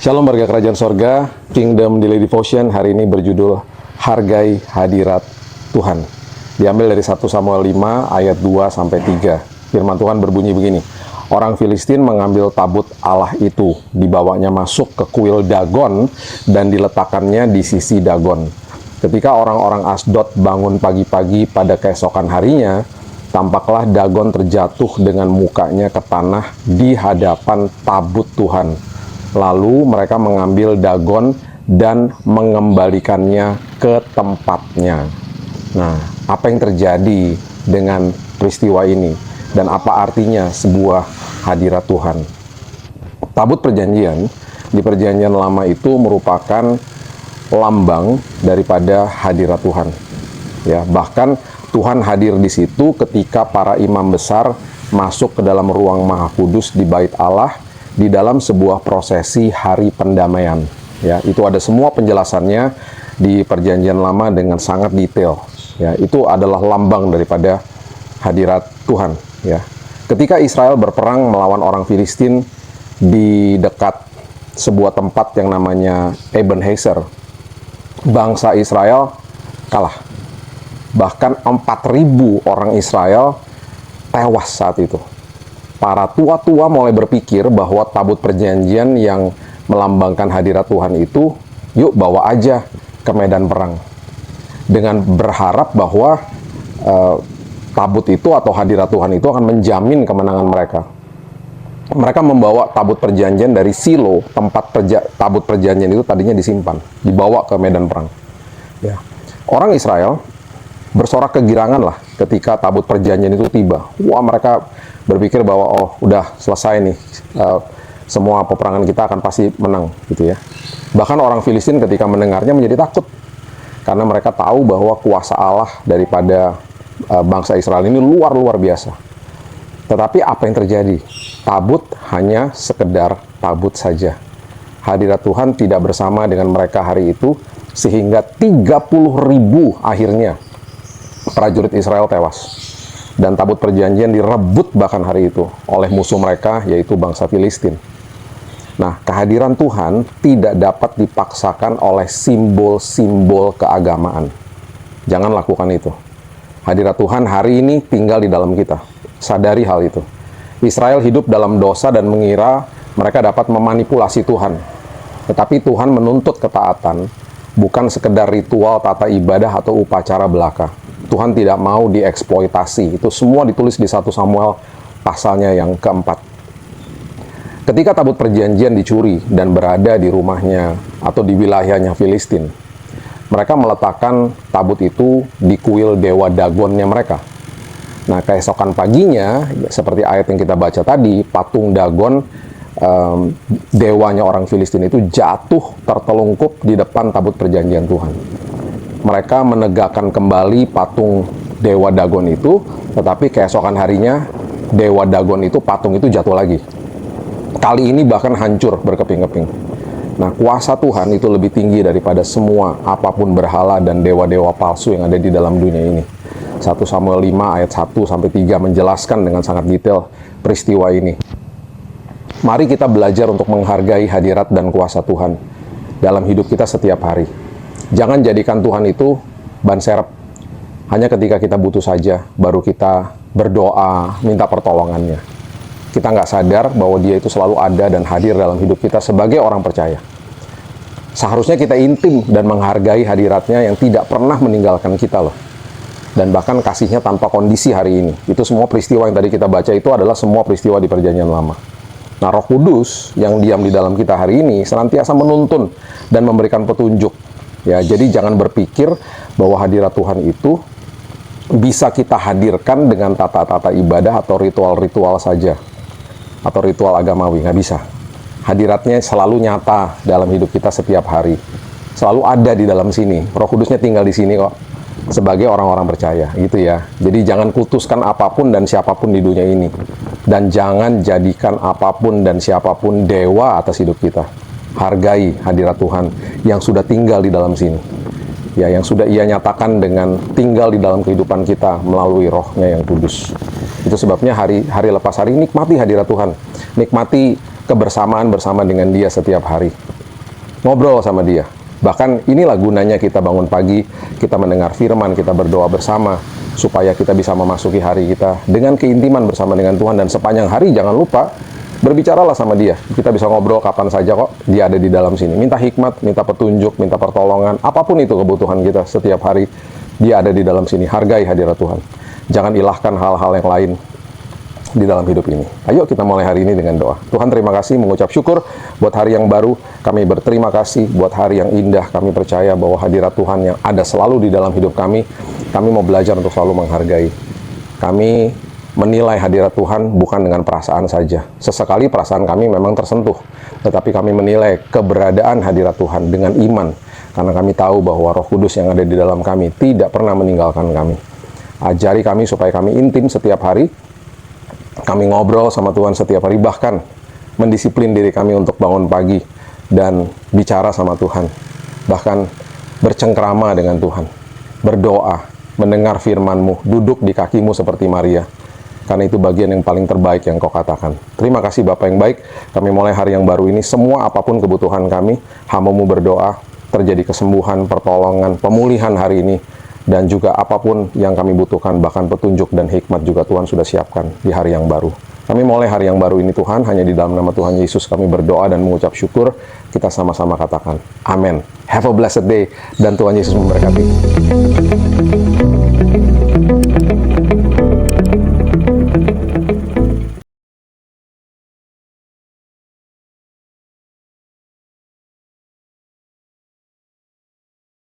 Shalom warga kerajaan sorga, Kingdom Daily Devotion hari ini berjudul Hargai Hadirat Tuhan. Diambil dari 1 Samuel 5 ayat 2-3. Firman Tuhan berbunyi begini. Orang Filistin mengambil tabut Allah itu, dibawanya masuk ke kuil Dagon dan diletakkannya di sisi Dagon. Ketika orang-orang Asdod bangun pagi-pagi pada keesokan harinya, tampaklah Dagon terjatuh dengan mukanya ke tanah di hadapan tabut Tuhan. Lalu mereka mengambil Dagon dan mengembalikannya ke tempatnya. Nah, apa yang terjadi dengan peristiwa ini? Dan apa artinya sebuah hadirat Tuhan? Tabut perjanjian di perjanjian lama itu merupakan lambang daripada hadirat Tuhan. Ya, bahkan Tuhan hadir di situ ketika para imam besar masuk ke dalam ruang Maha Kudus di Bait Allah di dalam sebuah prosesi hari pendamaian. Ya, itu ada semua penjelasannya di perjanjian lama dengan sangat detail. Ya, itu adalah lambang daripada hadirat Tuhan. Ya, ketika Israel berperang melawan orang Filistin di dekat sebuah tempat yang namanya Ebenezer, bangsa Israel kalah. Bahkan 4.000 orang Israel tewas saat itu. Para tua-tua mulai berpikir bahwa tabut perjanjian yang melambangkan hadirat Tuhan itu, yuk bawa aja ke medan perang. Dengan berharap bahwa tabut itu atau hadirat Tuhan itu akan menjamin kemenangan mereka. Mereka membawa tabut perjanjian dari Silo, tempat tabut perjanjian itu tadinya disimpan, dibawa ke medan perang. Ya. Orang Israel bersorak kegirangan lah ketika tabut perjanjian itu tiba. Wah, mereka berpikir bahwa oh udah selesai nih, semua peperangan kita akan pasti menang gitu ya. Bahkan orang Filistin ketika mendengarnya menjadi takut karena mereka tahu bahwa kuasa Allah daripada bangsa Israel ini luar biasa. Tetapi apa yang terjadi? Tabut hanya sekedar tabut saja. Hadirat Tuhan tidak bersama dengan mereka hari itu sehingga 30.000 akhirnya prajurit Israel tewas. Dan tabut perjanjian direbut bahkan hari itu oleh musuh mereka, yaitu bangsa Filistin. Nah, kehadiran Tuhan tidak dapat dipaksakan oleh simbol-simbol keagamaan. Jangan lakukan itu. Hadirat Tuhan hari ini tinggal di dalam kita. Sadari hal itu. Israel hidup dalam dosa dan mengira mereka dapat memanipulasi Tuhan. Tetapi Tuhan menuntut ketaatan, bukan sekedar ritual tata ibadah atau upacara belaka. Tuhan tidak mau dieksploitasi. Itu semua ditulis di 1 Samuel pasalnya yang keempat. Ketika tabut perjanjian dicuri dan berada di rumahnya atau di wilayahnya Filistin, mereka meletakkan tabut itu di kuil dewa Dagonnya mereka. Nah, keesokan paginya, seperti ayat yang kita baca tadi, patung Dagon, dewanya orang Filistin itu jatuh tertelungkup di depan tabut perjanjian Tuhan. Mereka menegakkan kembali patung dewa Dagon itu, tetapi keesokan harinya dewa Dagon itu, patung itu jatuh lagi. Kali ini bahkan hancur berkeping-keping. Nah, kuasa Tuhan itu lebih tinggi daripada semua apapun berhala dan dewa-dewa palsu yang ada di dalam dunia ini. 1 Samuel 5 ayat 1-3 menjelaskan dengan sangat detail peristiwa ini. Mari kita belajar untuk menghargai hadirat dan kuasa Tuhan dalam hidup kita setiap hari. Jangan jadikan Tuhan itu ban serep. Hanya ketika kita butuh saja, baru kita berdoa, minta pertolongannya. Kita nggak sadar bahwa Dia itu selalu ada dan hadir dalam hidup kita sebagai orang percaya. Seharusnya kita intim dan menghargai hadiratnya yang tidak pernah meninggalkan kita loh. Dan bahkan kasihnya tanpa kondisi hari ini. Itu semua peristiwa yang tadi kita baca itu adalah semua peristiwa di perjanjian lama. Nah, Roh Kudus yang diam di dalam kita hari ini senantiasa menuntun dan memberikan petunjuk. Ya, jadi jangan berpikir bahwa hadirat Tuhan itu bisa kita hadirkan dengan tata-tata ibadah atau ritual-ritual saja. Atau ritual agamawi, nggak bisa. Hadiratnya selalu nyata dalam hidup kita setiap hari. Selalu ada di dalam sini. Roh Kudusnya tinggal di sini kok. Sebagai orang-orang percaya, gitu ya. Jadi jangan kutuskan apapun dan siapapun di dunia ini. Dan jangan jadikan apapun dan siapapun dewa atas hidup kita. Hargai hadirat Tuhan yang sudah tinggal di dalam sini. Ya, yang sudah Ia nyatakan dengan tinggal di dalam kehidupan kita melalui Roh-Nya yang kudus. Itu sebabnya hari lepas hari nikmati hadirat Tuhan. Nikmati kebersamaan bersama dengan Dia setiap hari. Ngobrol sama Dia. Bahkan inilah gunanya kita bangun pagi, kita mendengar firman, kita berdoa bersama, supaya kita bisa memasuki hari kita dengan keintiman bersama dengan Tuhan. Dan sepanjang hari jangan lupa, berbicaralah sama Dia. Kita bisa ngobrol kapan saja kok, Dia ada di dalam sini. Minta hikmat, minta petunjuk, minta pertolongan, apapun itu kebutuhan kita setiap hari, Dia ada di dalam sini. Hargai hadirat Tuhan. Jangan ilahkan hal-hal yang lain di dalam hidup ini. Ayo kita mulai hari ini dengan doa. Tuhan, terima kasih, mengucap syukur buat hari yang baru. Kami berterima kasih buat hari yang indah. Kami percaya bahwa hadirat Tuhan yang ada selalu di dalam hidup kami. Kami mau belajar untuk selalu menghargai. Kami menilai hadirat Tuhan bukan dengan perasaan saja. Sesekali perasaan kami memang tersentuh, tetapi kami menilai keberadaan hadirat Tuhan dengan iman, karena kami tahu bahwa Roh Kudus yang ada di dalam kami tidak pernah meninggalkan kami. Ajari kami supaya kami intim setiap hari, kami ngobrol sama Tuhan setiap hari, bahkan mendisiplin diri kami untuk bangun pagi dan bicara sama Tuhan, bahkan bercengkrama dengan Tuhan, berdoa, mendengar firman-Mu, duduk di kaki-Mu seperti Maria, karena itu bagian yang paling terbaik yang Kau katakan. Terima kasih Bapa yang baik, kami mulai hari yang baru ini, semua apapun kebutuhan kami, hamba-Mu berdoa, terjadi kesembuhan, pertolongan, pemulihan hari ini, dan juga apapun yang kami butuhkan, bahkan petunjuk dan hikmat juga Tuhan sudah siapkan di hari yang baru. Kami mulai hari yang baru ini Tuhan, hanya di dalam nama Tuhan Yesus kami berdoa dan mengucap syukur. Kita sama-sama katakan, amin. Have a blessed day, dan Tuhan Yesus memberkati.